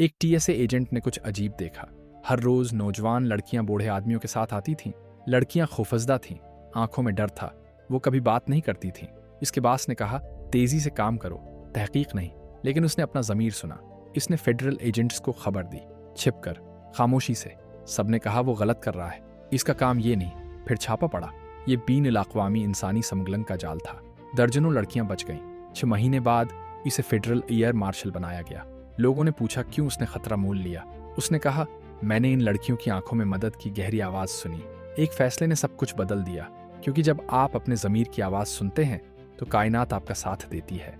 एक TSA agent ने कुछ अजीब देखा। हर रोज नौजवान लड़कियां बूढ़े आदमियों के साथ आती थीं। लड़कियां खौफजदा थीं, आंखों में डर था। वो कभी बात नहीं करती थीं। इसके बास ने कहा, तेजी से काम करो, तहकीक नहीं। लेकिन उसने अपना ज़मीर सुना। इसने फेडरल एजेंट्स को खबर दी, छिपकर, खामोशी से। सबने कहा वो गलत कर रहा है, इसका काम ये नहीं। फिर छापा पड़ा। ये बीन अक़वामी इंसानी स्मगलिंग का जाल था। दर्जनों लड़कियां बच गईं। 6 महीने बाद इसे फेडरल एयर मार्शल बनाया गया। लोगों ने पूछा क्यों उसने खतरा मोल लिया। उसने कहा, मैंने इन लड़कियों की आंखों में मदद की गहरी आवाज़ सुनी। एक फैसले ने सब कुछ बदल दिया, क्योंकि जब आप अपने ज़मीर की आवाज़ सुनते हैं तो कायनात आपका साथ देती है।